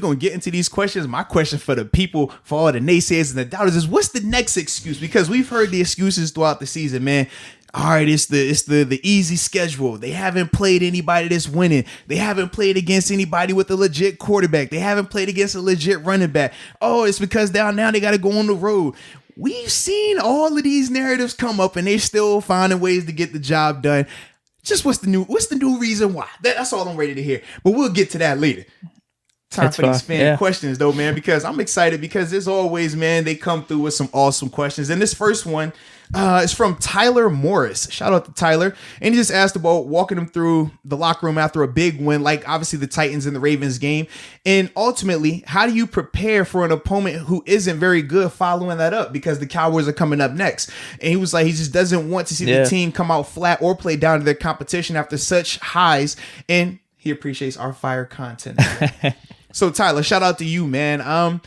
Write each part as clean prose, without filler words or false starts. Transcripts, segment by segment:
We're going to get into these questions. My question for the people, for all the naysayers and the doubters is, what's the next excuse? Because we've heard the excuses throughout the season, man. All right, it's the easy schedule. They haven't played anybody that's winning. They haven't played against anybody with a legit quarterback. They haven't played against a legit running back. Oh, it's because now they got to go on the road. We've seen all of these narratives come up, and they're still finding ways to get the job done. Just what's the new reason why? That's all I'm ready to hear. But we'll get to that later. Time for these fan questions, though, man, because I'm excited because as always, man, they come through with some awesome questions. And this first one is from Tyler Morris. Shout out to Tyler. And he just asked about walking him through the locker room after a big win, like obviously the Titans and the Ravens game. And ultimately, how do you prepare for an opponent who isn't very good following that up? Because the Cowboys are coming up next. And he was like, he just doesn't want to see the team come out flat or play down to their competition after such highs. And he appreciates our fire content. So Tyler, shout out to you, man.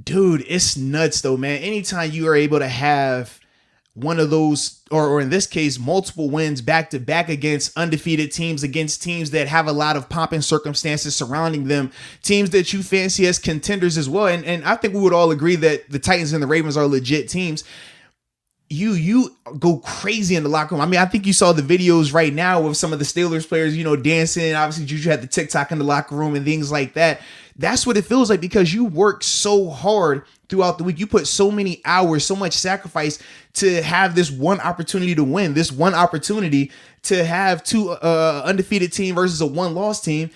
Dude, it's nuts though, man. Anytime you are able to have one of those, or in this case, multiple wins back to back against undefeated teams, against teams that have a lot of pomp and circumstances surrounding them, teams that you fancy as contenders as well. And I think we would all agree that the Titans and the Ravens are legit teams. You go crazy in the locker room. I mean, I think you saw the videos right now of some of the Steelers players, dancing. Obviously, Juju had the TikTok in the locker room and things like that. That's what it feels like because you work so hard throughout the week. You put so many hours, so much sacrifice to have this one opportunity to win, this one opportunity to have two undefeated team versus a one-loss team.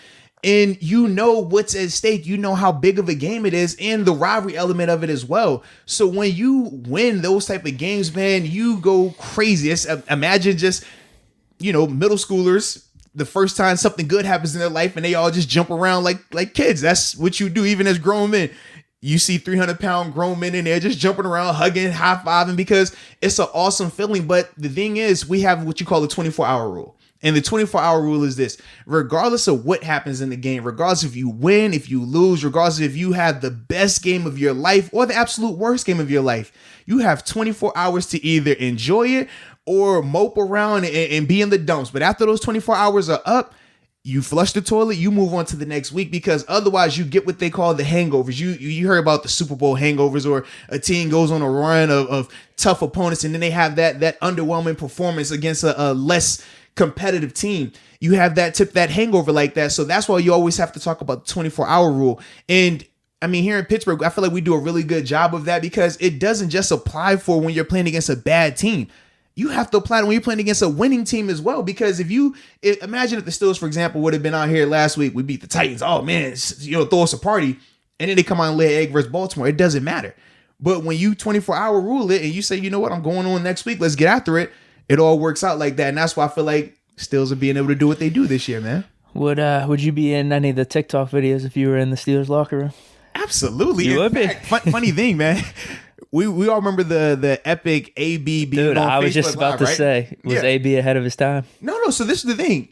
And you know what's at stake. You know how big of a game it is and the rivalry element of it as well. So when you win those type of games, man, you go crazy. Imagine just, middle schoolers, the first time something good happens in their life and they all just jump around like kids. That's what you do even as grown men. You see 300-pound grown men in there just jumping around, hugging, high-fiving because it's an awesome feeling. But the thing is, we have what you call the 24-hour rule. And the 24-hour rule is this: regardless of what happens in the game, regardless if you win, if you lose, regardless if you have the best game of your life or the absolute worst game of your life, you have 24 hours to either enjoy it or mope around and be in the dumps. But after those 24 hours are up, you flush the toilet, you move on to the next week, because otherwise you get what they call the hangovers. You heard about the Super Bowl hangovers, or a team goes on a run of tough opponents and then they have that underwhelming performance against a less competitive team. You have that hangover like that. So that's why you always have to talk about the 24-hour rule. And I mean, here in Pittsburgh, I feel like we do a really good job of that because it doesn't just apply for when you're playing against a bad team. You have to apply it when you're playing against a winning team as well. Because imagine if the Steelers, for example, would have been out here last week, we beat the Titans. Oh man, throw us a party. And then they come out and lay an egg versus Baltimore. It doesn't matter. But when you 24-hour rule it and you say, you know what, I'm going on next week, let's get after it. It all works out like that. And that's why I feel like Steelers are being able to do what they do this year, man. Would you be in any of the TikTok videos if you were in the Steelers locker room? Absolutely. You would be. Funny thing, man. We all remember the epic AB being Dude, on I was Facebook just about Live, to right? say, was AB ahead of his time? No. So this is the thing.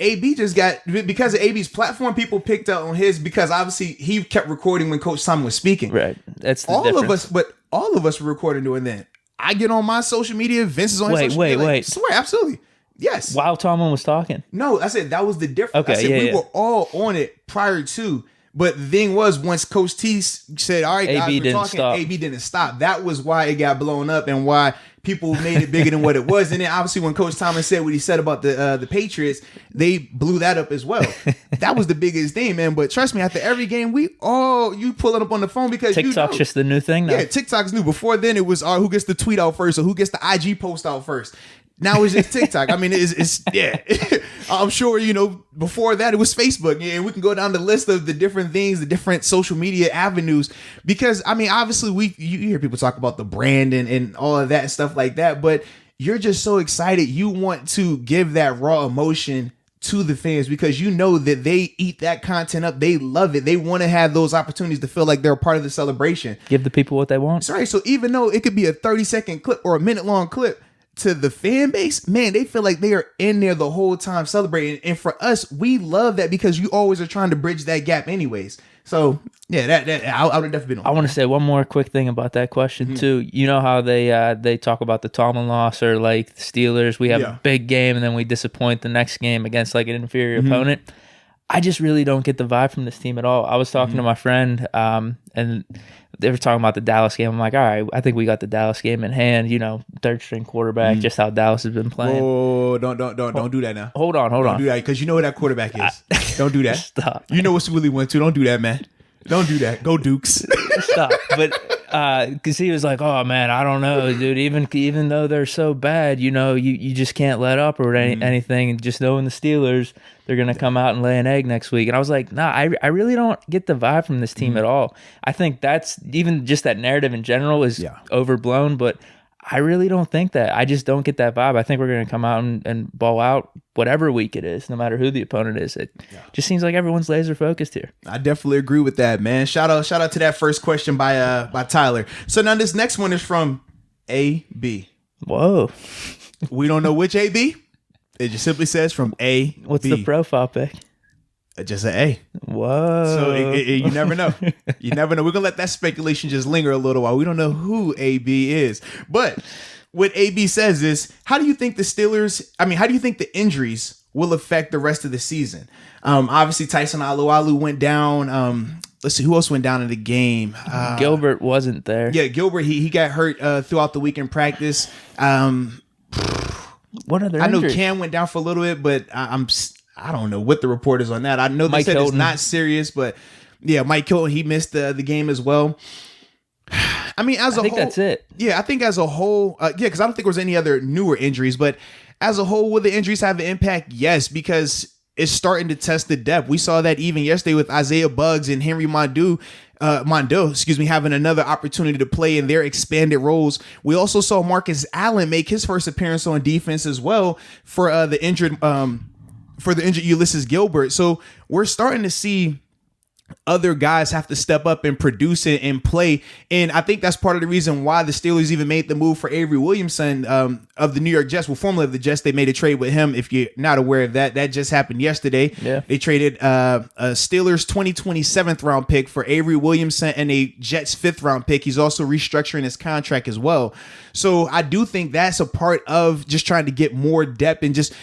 AB just got, because of AB's platform, people picked up on his, because obviously he kept recording when Coach Tom was speaking. Right. That's the all difference. of us were recording doing that. I get on my social media, Vince is on his social media. Wait. Swear, absolutely. Yes. While Tomlin was talking? No, I said that was the difference. Okay, I said we were all on it prior to. But the thing was, once Coach T said, all right, guys, we're talking, stop. AB didn't stop. That was why it got blown up and why people made it bigger than what it was. And then obviously when Coach Thomas said what he said about the Patriots, they blew that up as well. That was the biggest thing, man. But trust me, after every game, you pull it up on the phone because TikTok's just the new thing now. Yeah, TikTok's new. Before then, it was who gets the tweet out first or who gets the IG post out first. Now it's just TikTok. I mean, it's yeah. I'm sure, before that it was Facebook. And we can go down the list of the different things, the different social media avenues. Because, I mean, obviously you hear people talk about the brand and all of that and stuff like that. But you're just so excited. You want to give that raw emotion to the fans because you know that they eat that content up. They love it. They want to have those opportunities to feel like they're a part of the celebration. Give the people what they want. Sorry. So even though it could be a 30-second clip or a minute-long clip, to the fan base, man, they feel like they are in there the whole time celebrating. And for us, we love that because you always are trying to bridge that gap anyways. So yeah, that I would have definitely been on. I want to say one more quick thing about that question too. You know how they talk about the Tomlin loss, or like the Steelers, we have a big game and then we disappoint the next game against like an inferior opponent. I just really don't get the vibe from this team at all. I was talking to my friend, and they were talking about the Dallas game. I'm like, all right, I think we got the Dallas game in hand. Third string quarterback, just how Dallas has been playing. Oh, don't do that now. Hold on. Don't do that because you know who that quarterback is. Don't do that. Stop. You know what Willie went to. Don't do that, man. Don't do that. Go Dukes. Stop. But because he was like, oh man, I don't know, dude. Even though they're so bad, you just can't let up or anything. And just knowing the Steelers, they're gonna come out and lay an egg next week. And I was like, nah, I really don't get the vibe from this team at all. I think that's even just that narrative in general is overblown, but I really don't think that. I just don't get that vibe. I think we're going to come out and ball out whatever week it is, no matter who the opponent is. It just seems like everyone's laser focused here. I definitely agree with that, man. Shout out to that first question by Tyler. So now this next one is from AB. Whoa. We don't know which AB. It just simply says from A. What's the profile pic? Just an A. Whoa. So you never know. You never know. We're going to let that speculation just linger a little while. We don't know who AB is. But what AB says is, how do you think the injuries will affect the rest of the season? Obviously, Tyson Alualu went down. Let's see, who else went down in the game? Gilbert wasn't there. Yeah, Gilbert, he got hurt throughout the week in practice. What other I know injuries? Cam went down for a little bit, but I don't know what the report is on that. I know they Mike said Hilton. it's not serious, but yeah, Mike Hilton, he missed the game as well. I mean, I think that's it. Yeah, I think as a whole, because I don't think there was any other newer injuries, but as a whole, will the injuries have an impact? Yes, because it's starting to test the depth. We saw that even yesterday with Isaiah Buggs and Henry Mondeau, having another opportunity to play in their expanded roles. We also saw Marcus Allen make his first appearance on defense as well for the injured Ulysses Gilbert. So we're starting to see other guys have to step up and produce it and play. And I think that's part of the reason why the Steelers even made the move for Avery Williamson of the New York Jets. Well, formerly of the Jets, they made a trade with him. If you're not aware of that, that just happened yesterday. Yeah. They traded a Steelers 2027 round pick for Avery Williamson and a Jets 5th round pick. He's also restructuring his contract as well. So I do think that's a part of just trying to get more depth and just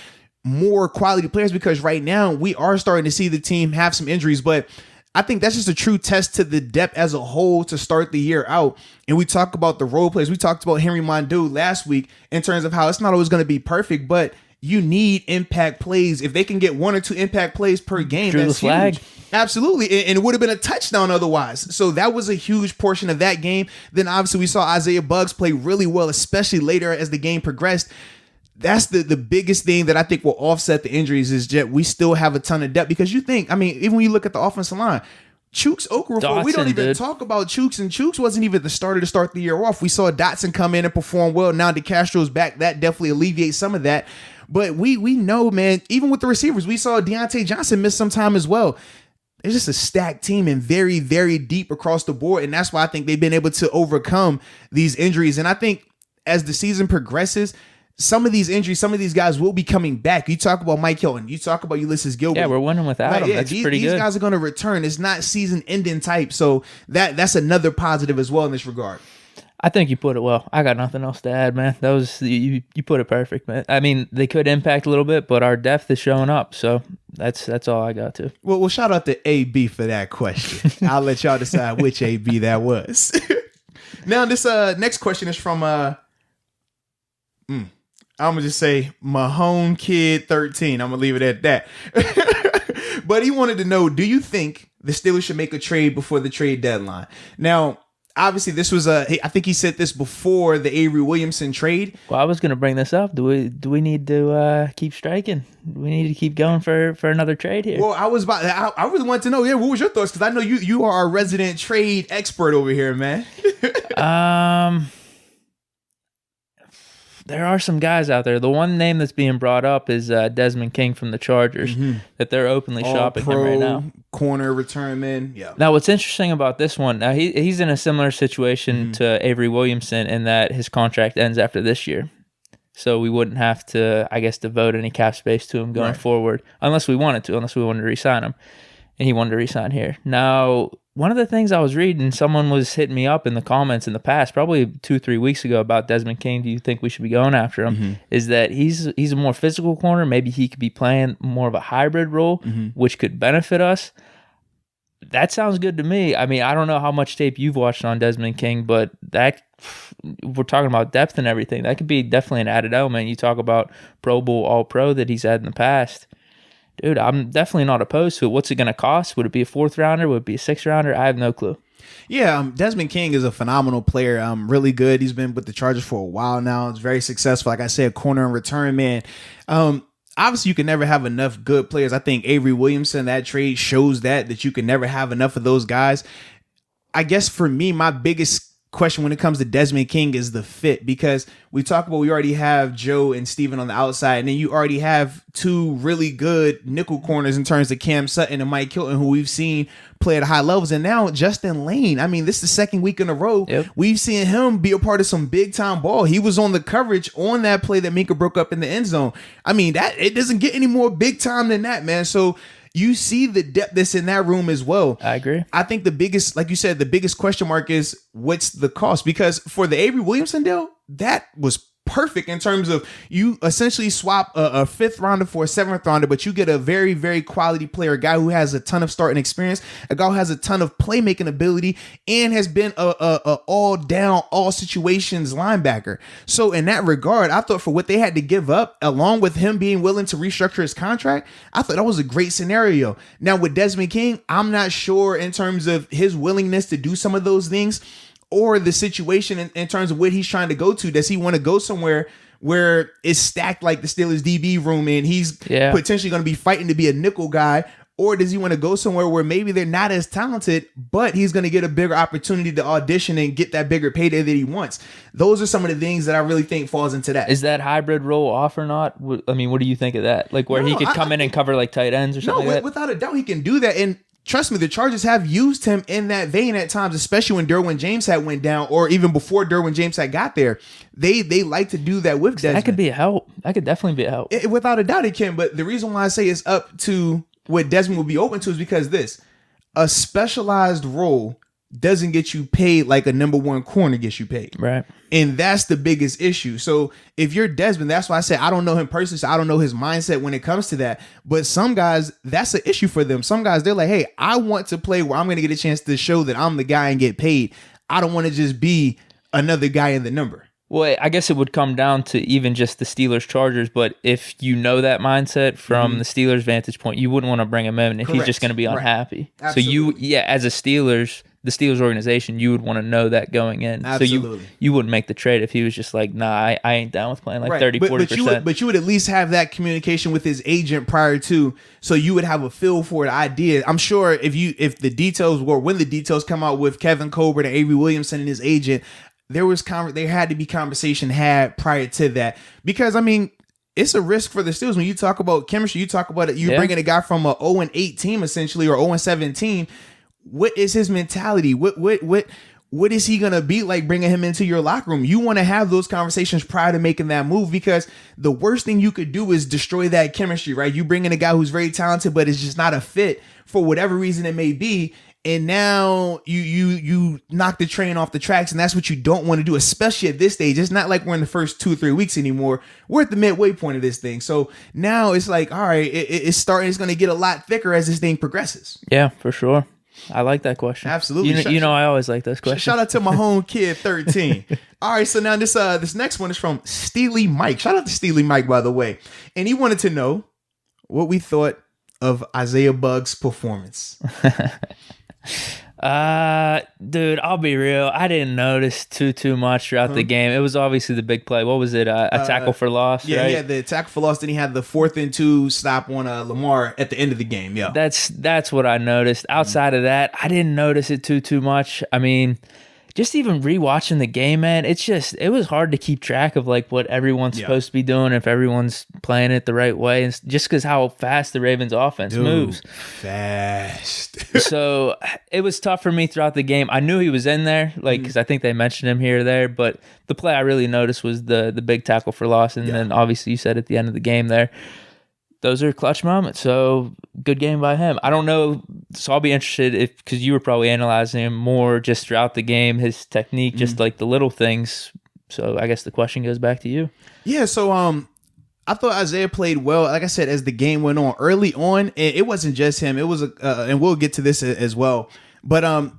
more quality players, because right now we are starting to see the team have some injuries, but I think that's just a true test to the depth as a whole to start the year out. And we talk about the role players. We talked about Henry Mondeau last week in terms of how it's not always going to be perfect, but you need impact plays. If they can get 1 or 2 impact plays per game, Drew that's the flag. huge. Absolutely. And it would have been a touchdown otherwise. So that was a huge portion of that game. Then obviously we saw Isaiah Buggs play really well, especially later as the game progressed. That's the biggest thing that I think will offset the injuries is that we still have a ton of depth, because you think, I mean, even when you look at the offensive line, Chooks Okorafor, we don't even talk about Chooks, and Chooks wasn't even the starter to start the year off. We saw Dotson come in and perform well. Now DeCastro's back. That definitely alleviates some of that. But we know, man, even with the receivers, we saw Deontay Johnson miss some time as well. It's just a stacked team and very, very deep across the board. And that's why I think they've been able to overcome these injuries. And I think as the season progresses, some of these injuries, some of these guys will be coming back. You talk about Mike Hilton. You talk about Ulysses Gilbert. Yeah, we're winning without him. Yeah, that's pretty good. These guys are going to return. It's not season-ending type. So that's another positive as well in this regard. I think you put it well. I got nothing else to add, man. That was you put it perfect, man. I mean, they could impact a little bit, but our depth is showing up. So that's all I got to. Well, shout out to AB for that question. I'll let y'all decide which AB that was. Now, this next question is from I'm going to just say Mahone Kid 13. I'm going to leave it at that. But he wanted to know, do you think the Steelers should make a trade before the trade deadline? Now, obviously, this was I think he said this before the Avery Williamson trade. Well, I was going to bring this up. Do we need to keep striking? Do we need to keep going for another trade here? Well, I really want to know, what was your thoughts? Because I know you are our resident trade expert over here, man. There are some guys out there. The one name that's being brought up is Desmond King from the Chargers, that they're openly shopping him right now. Corner return man. Yeah. Now, what's interesting about this one, now he's in a similar situation to Avery Williamson in that his contract ends after this year. So we wouldn't have to, I guess, devote any cap space to him going forward, unless we wanted to re-sign him. And he wanted to re-sign here. Now, one of the things I was reading, someone was hitting me up in the comments in the past, probably 2-3 weeks ago, about Desmond King. Do you think we should be going after him? Is that he's a more physical corner. Maybe he could be playing more of a hybrid role, which could benefit us. That sounds good to me. I mean, I don't know how much tape you've watched on Desmond King, but that we're talking about depth and everything. That could be definitely an added element. You talk about Pro Bowl, All-Pro that he's had in the past. Dude, I'm definitely not opposed to it. What's it going to cost? Would it be a 4th rounder? Would it be a 6th rounder? I have no clue. Yeah, Desmond King is a phenomenal player. Really good. He's been with the Chargers for a while now. It's very successful. Like I said, corner and return man. Obviously, you can never have enough good players. I think Avery Williamson, that trade shows that you can never have enough of those guys. I guess for me, my biggest question when it comes to Desmond King is the fit, because we already have Joe and Steven on the outside, and then you already have 2 really good nickel corners in terms of Cam Sutton and Mike Hilton, who we've seen play at high levels. And now Justin Lane, I mean, this is the second week in a row we've seen him be a part of some big time ball. He was on the coverage on that play that Minka broke up in the end zone. I mean, that it doesn't get any more big time than that, man. So you see the depth that's in that room as well. I agree. I think the biggest, like you said, the biggest question mark is what's the cost? Because for the Avery Williamson deal, that was perfect in terms of you essentially swap a 5th rounder for a 7th rounder, but you get a very, very quality player, a guy who has a ton of starting experience, a guy who has a ton of playmaking ability, and has been a all down, all situations linebacker. So in that regard, I thought for what they had to give up, along with him being willing to restructure his contract, I thought that was a great scenario. Now with Desmond King, I'm not sure in terms of his willingness to do some of those things, or the situation in terms of what he's trying to go to. Does he want to go somewhere where it's stacked like the Steelers DB room and he's potentially going to be fighting to be a nickel guy? Or does he want to go somewhere where maybe they're not as talented, but he's going to get a bigger opportunity to audition and get that bigger payday that he wants? Those are some of the things that I really think falls into that. Is that hybrid role off or not? I mean, what do you think of that? Like where he could come in and cover like tight ends or something like that? Without a doubt, he can do that. And trust me, the Chargers have used him in that vein at times, especially when Derwin James had went down, or even before Derwin James had got there. They like to do that with Desmond. That could be a help. That could definitely be a help. Without a doubt, it can. But the reason why I say it's up to what Desmond will be open to is because a specialized role doesn't get you paid like a number 1 corner gets you paid. Right. And that's the biggest issue. So if you're Desmond, that's why I said I don't know him personally, so I don't know his mindset when it comes to that. But some guys, that's an issue for them. Some guys, they're like, hey, I want to play where I'm going to get a chance to show that I'm the guy and get paid. I don't want to just be another guy in the number. Well, I guess it would come down to even just the Steelers-Chargers, but if you know that mindset from the Steelers' vantage point, you wouldn't want to bring him in if he's just going to be unhappy. Right. So as a the Steelers organization, you would want to know that going in. Absolutely. So you wouldn't make the trade if he was just like, nah, I ain't down with playing like 30-40%. But you would at least have that communication with his agent prior to, so you would have a feel for the idea. I'm sure if the details were, when the details come out with Kevin Colbert and Avery Williamson and his agent, there had to be conversation had prior to that, because I mean, it's a risk for the Steelers when you talk about chemistry. You talk about it. You're bringing a guy from a 0-8 team essentially, or 0-7 team. What is his mentality? What is he gonna be like bringing him into your locker room? You want to have those conversations prior to making that move, because the worst thing you could do is destroy that chemistry, right? You bring in a guy who's very talented, but is just not a fit for whatever reason it may be. And now you knock the train off the tracks, and that's what you don't want to do, especially at this stage. It's not like we're in the first 2 or 3 weeks anymore. We're at the midway point of this thing. So now it's like, all right, it's going to get a lot thicker as this thing progresses. Yeah, for sure. I like that question. Absolutely. I always like those questions. Shout out to my home kid, 13. All right, so now this next one is from Steely Mike. Shout out to Steely Mike, by the way. And he wanted to know what we thought of Isaiah Bugg's performance. Dude, I'll be real. I didn't notice too much throughout the game. It was obviously the big play. What was it? A tackle for loss, yeah, right? Yeah, the tackle for loss. Then he had the 4th and 2 stop on Lamar at the end of the game. Yeah, that's what I noticed. Outside of that, I didn't notice it too much. I mean, just even rewatching the game, man, it was hard to keep track of like what everyone's supposed to be doing, if everyone's playing it the right way, and just because how fast the Ravens offense moves. Fast. So it was tough for me throughout the game. I knew he was in there, like, because I think they mentioned him here or there, but the play I really noticed was the big tackle for loss, and then obviously you said at the end of the game there. those are clutch moments. So good game by him. I don't know. So I'll be interested because you were probably analyzing him more just throughout the game, his technique, just like the little things. So I guess the question goes back to you. Yeah. So I thought Isaiah played well. Like I said, as the game went on, early on, it wasn't just him. It was and we'll get to this as well. But I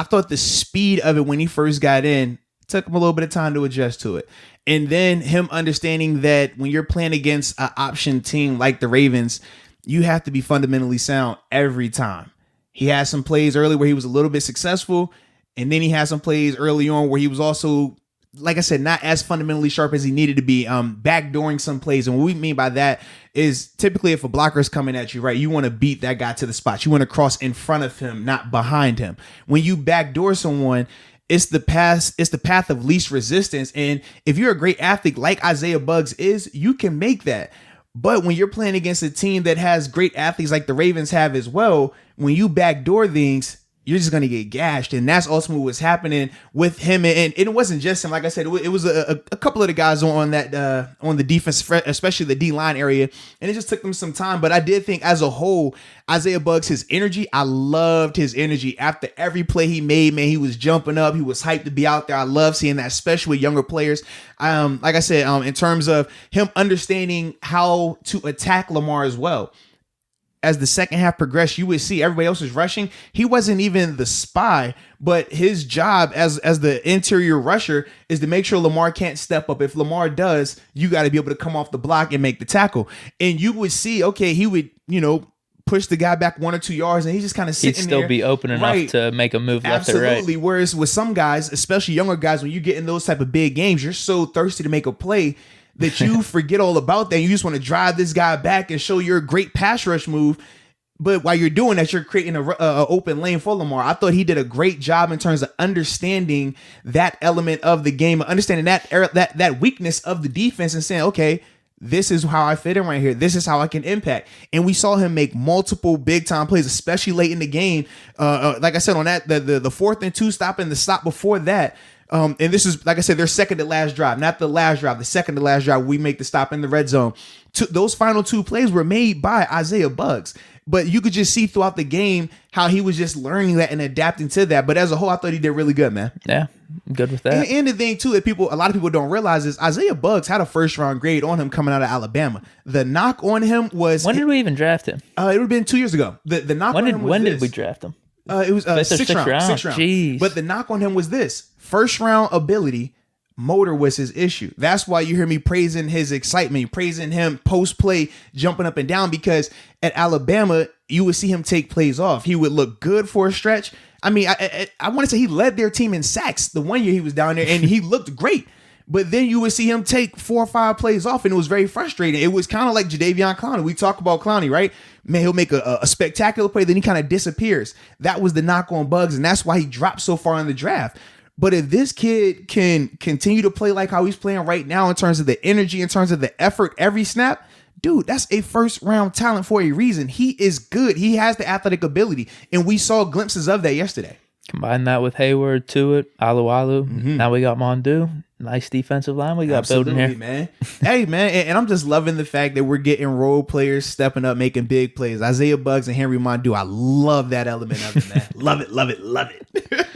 thought the speed of it when he first got in took him a little bit of time to adjust to it. And then him understanding that when you're playing against an option team like the Ravens, you have to be fundamentally sound every time. He had some plays early where he was a little bit successful. And then he had some plays early on where he was also, like I said, not as fundamentally sharp as he needed to be, backdooring some plays. And what we mean by that is typically if a blocker is coming at you, right, you want to beat that guy to the spot. You want to cross in front of him, not behind him. When you backdoor someone, it's the path of least resistance. And if you're a great athlete like Isaiah Buggs is, you can make that. But when you're playing against a team that has great athletes like the Ravens have as well, when you backdoor things, you're just going to get gashed. And that's ultimately what's happening with him. And it wasn't just him. Like I said, it was a couple of the guys on that on the defense, especially the D-line area. And it just took them some time. But I did think as a whole, Isaiah Buggs, his energy, I loved his energy. After every play he made, man, he was jumping up. He was hyped to be out there. I love seeing that, especially with younger players. Like I said, in terms of him understanding how to attack Lamar as well. As the second half progressed, you would see everybody else was rushing. He wasn't even the spy, but his job as the interior rusher is to make sure Lamar can't step up. If Lamar does, you got to be able to come off the block and make the tackle. And you would see, okay, he would, push the guy back 1 or 2 yards, and he's just kind of sitting there. He'd still be open enough to make a move left or right. Absolutely. Whereas with some guys, especially younger guys, when you get in those type of big games, you're so thirsty to make a play that you forget all about that. You just want to drive this guy back and show your great pass rush move. But while you're doing that, you're creating a open lane for Lamar. I thought he did a great job in terms of understanding that element of the game, understanding that weakness of the defense and saying, okay, this is how I fit in right here. This is how I can impact. And we saw him make multiple big time plays, especially late in the game. Like I said, on that, the 4th and 2 stop and the stop before that. And this is, like I said, their second to last drive, not the last drive, the second to last drive. We make the stop in the red zone. Those final 2 plays were made by Isaiah Buggs. But you could just see throughout the game how he was just learning that and adapting to that. But as a whole, I thought he did really good, man. Yeah, good with that. And the thing, too, that a lot of people don't realize is Isaiah Buggs had a first-round grade on him coming out of Alabama. The knock on him was... When did we even draft him? It would have been 2 years ago. The knock on him was When this. did we draft him? It was sixth round. Jeez. But the knock on him was this. First-round ability... motor was his issue. That's why you hear me praising his excitement, praising him post-play, jumping up and down, because at Alabama, you would see him take plays off. He would look good for a stretch. I mean, I want to say he led their team in sacks the one year he was down there, and he looked great. But then you would see him take 4 or 5 plays off, and it was very frustrating. It was kind of like Jadeveon Clowney. We talk about Clowney, right? Man, he'll make a spectacular play, then he kind of disappears. That was the knock on Buggs, and that's why he dropped so far in the draft. But if this kid can continue to play like how he's playing right now in terms of the energy, in terms of the effort, every snap, dude, that's a first-round talent for a reason. He is good. He has the athletic ability, and we saw glimpses of that yesterday. Combine that with Hayward, Tuitt, Alualu. Mm-hmm. Now we got Mondu. Nice defensive line we got building here. Man. Hey, man, and I'm just loving the fact that we're getting role players stepping up, making big plays. Isaiah Buggs and Henry Mondu. I love that element of it, man. Love it, love it, love it.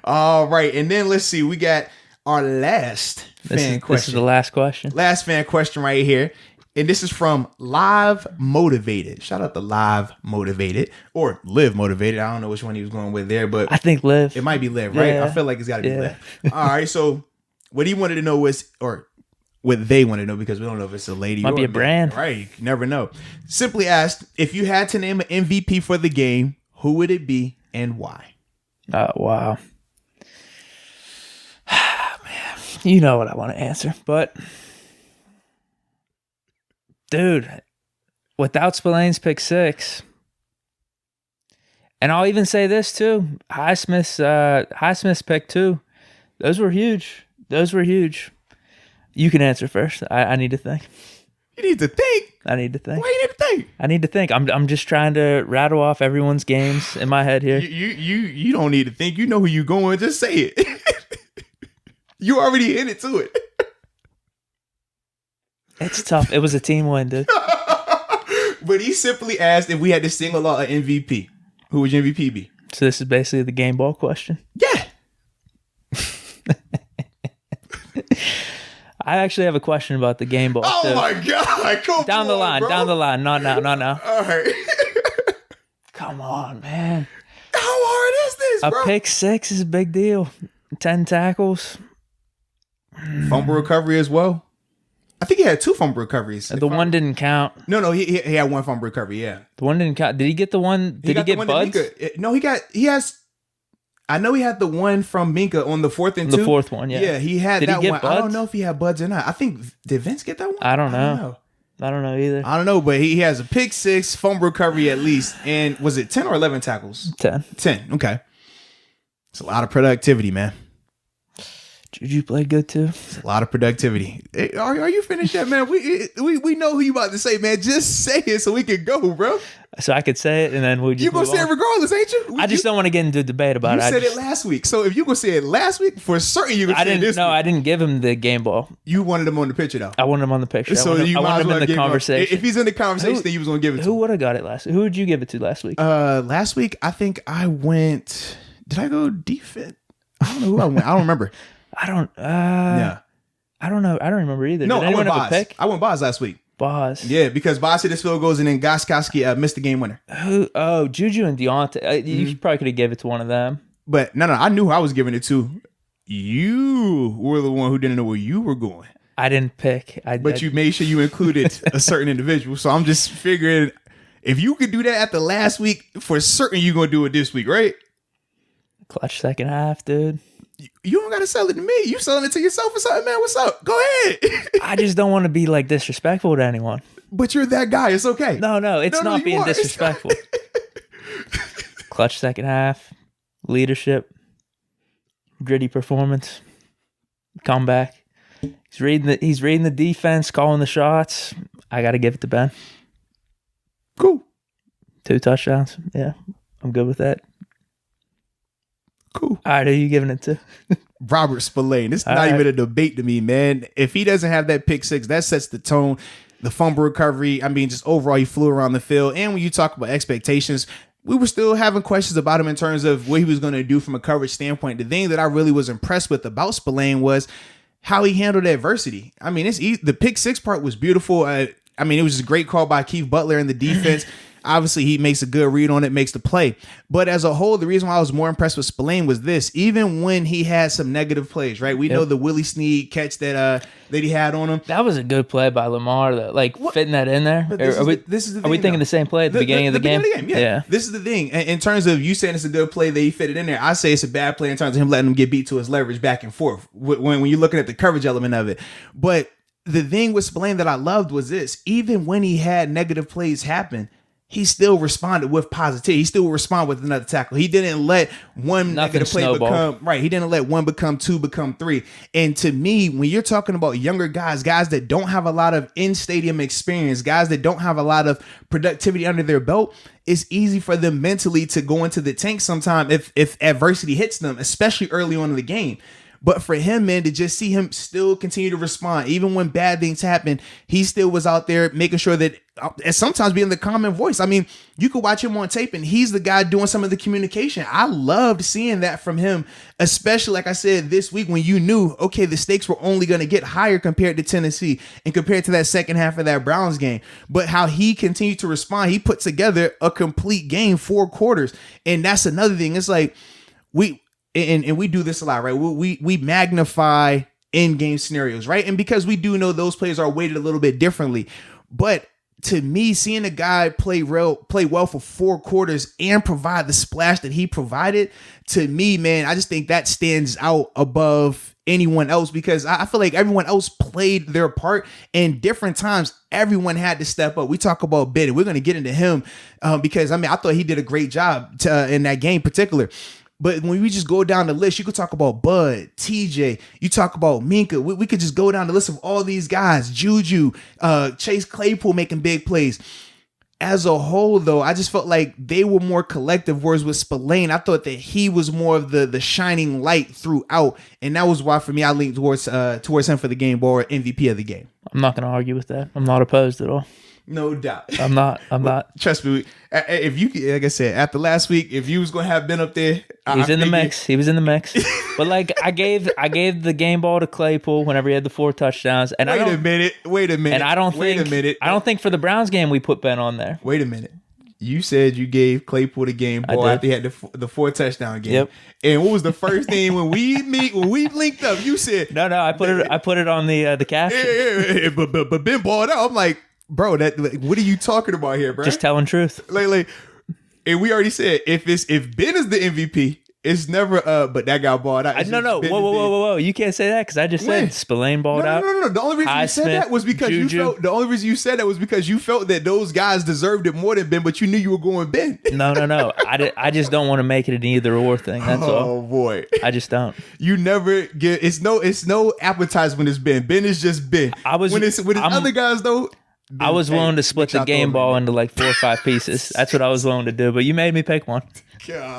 All right, and then let's see. We got our last fan question. This is the last question. Last fan question right here. And this is from Live Motivated. Shout out to Live Motivated or Live Motivated. I don't know which one he was going with there, but I think Live. It might be Live, right? Yeah. I feel like it's got to be Live. All right, so what he wanted to know was, or what they want to know, because we don't know if it's a lady might or be a brand. Right, you never know. Simply asked, if you had to name an MVP for the game, who would it be and why? Wow. Man, you know what I want to answer, but dude, without Spillane's pick 6, and I'll even say this too, Highsmith's pick 2, those were huge. You can answer first. I need to think. You need to think. I need to think. Why you need to think? I need to think. I'm just trying to rattle off everyone's games in my head here. You don't need to think. You know who you going. Just say it. You already in it to it. It's tough. It was a team win, dude. But he simply asked if we had to single out an MVP. Who would your MVP be? So this is basically the game ball question. Yeah. I actually have a question about the game ball. Oh my God. Come down the line, bro. down the line. Not now. All right. Come on, man. How hard is this, bro? A pick six is a big deal. 10 tackles. Fumble recovery as well. I think he had 2 fumble recoveries. The one didn't count. No, he had 1 fumble recovery, yeah. The one didn't count. Did he get the one? Did he get Buds? No, I know he had the one from Minka on the 4th and 2. The 4th one, yeah. Yeah, he had did that he get one. Buds? I don't know if he had Buds or not. I think, did Vince get that one? I don't know either. I don't know, but he has a pick 6, fumble recovery at least. And was it 10 or 11 tackles? 10. 10, okay. It's a lot of productivity, man. Juju played good too. It's a lot of productivity. Hey, are you finished yet, man? We know who you about to say, man. Just say it so we can go, bro. So I could say it, and then we just. You gonna say it regardless, ain't you? I just don't want to get into a debate about it. You said it last week, so if you gonna say it last week, for certain you gonna say it this week. No, I didn't give him the game ball. You wanted him on the picture though. I wanted him on the picture. So I wanted him in the conversation. If he's in the conversation, then you was gonna give it to him. Who would have got it last week? Who would you give it to last week? Last week I think I went. Did I go defense? I don't know who I went. I don't remember. I don't. Yeah. I don't know. I don't remember either. No, Did anyone I went have Boz. a pick? I went Boz last week. Boz. Yeah, because Boz hit his field goals and then Goskowski missed the game winner. Who? Oh, Juju and Deontay. You probably could have gave it to one of them. But no, I knew who I was giving it to. You were the one who didn't know where you were going. I didn't pick. But you made sure you included a certain individual. So I'm just figuring if you could do that at the last week, for certain you're going to do it this week, right? Clutch second half, dude. You don't got to sell it to me. You selling it to yourself or something, man. What's up? Go ahead. I just don't want to be like disrespectful to anyone. But you're that guy. It's okay. No, it's not being disrespectful. Clutch second half, leadership, gritty performance, comeback. He's reading the defense, calling the shots. I got to give it to Ben. Cool. 2 touchdowns. Yeah, I'm good with that. Cool. All right, who are you giving it to? Robert Spillane. This is not even a debate to me, man. If he doesn't have that pick 6, that sets the tone. The fumble recovery, I mean, just overall, he flew around the field. And when you talk about expectations, we were still having questions about him in terms of what he was going to do from a coverage standpoint. The thing that I really was impressed with about Spillane was how he handled adversity. I mean, the pick 6 part was beautiful. I mean, it was just a great call by Keith Butler in the defense. Obviously, he makes a good read on it, makes the play. But as a whole, the reason why I was more impressed with Spillane was this. Even when he had some negative plays, right? We know the Willie Snead catch that he had on him. That was a good play by Lamar, though. Like, fitting that in there. Are we thinking the same play at the beginning of the game? Yeah. This is the thing. In terms of you saying it's a good play that he fit it in there, I say it's a bad play in terms of him letting him get beat to his leverage back and forth when you're looking at the coverage element of it. But the thing with Spillane that I loved was this. Even when he had negative plays happen, he still responded with positivity. He still responded with another tackle. He didn't let one negative play become right. He didn't let one become 2, become 3. And to me, when you're talking about younger guys that don't have a lot of in-stadium experience, guys that don't have a lot of productivity under their belt, it's easy for them mentally to go into the tank sometime if adversity hits them, especially early on in the game. But for him, man, to just see him still continue to respond, even when bad things happen, he still was out there making sure that, and sometimes being the common voice. I mean, you could watch him on tape and he's the guy doing some of the communication. I loved seeing that from him, especially, like I said, this week when you knew, okay, the stakes were only going to get higher compared to Tennessee and compared to that second half of that Browns game. But how he continued to respond, he put together a complete game, 4 quarters. And that's another thing. It's like we do this a lot, right? We magnify in-game scenarios, right? And because we do know those plays are weighted a little bit differently. But to me, seeing a guy play well for 4 quarters and provide the splash that he provided, to me, man, I just think that stands out above anyone else because I feel like everyone else played their part and different times. Everyone had to step up. We talk about Ben, and we're going to get into him because, I mean, I thought he did a great job in that game in particular. But when we just go down the list, you could talk about Bud, TJ, you talk about Minka. We could just go down the list of all these guys, Juju, Chase Claypool making big plays. As a whole, though, I just felt like they were more collective, whereas with Spillane, I thought that he was more of the shining light throughout. And that was why, for me, I leaned towards him for the game ball or MVP of the game. I'm not going to argue with that. I'm not opposed at all. No doubt. I'm not. Trust me. If you, like I said, after last week, if you was gonna have been up there, He's in the mix. He was in the mix. But like I gave the game ball to Claypool whenever he had the 4 touchdowns. And wait a minute. And I don't think for the Browns game we put Ben on there. Wait a minute. You said you gave Claypool the game ball after he had the 4 touchdown game. Yep. And what was the first thing when we linked up? You said no. I put it on the caption. Yeah, but Ben balled out. I'm like, bro, what are you talking about here, bro? Just telling truth. Like, and we already said if Ben is the MVP, it's never but that guy balled out. No. Whoa. You can't say that because I just said Spillane balled out. No. The only reason you said that was because you felt that those guys deserved it more than Ben, but you knew you were going Ben. No. I just don't want to make it an either or thing. That's all. Oh boy. I just don't. You never get it's no appetizer when it's Ben. Ben is just Ben. When it's other guys though. I was willing to split the game ball into like 4 or 5 pieces. That's what I was willing to do, but you made me pick one. God.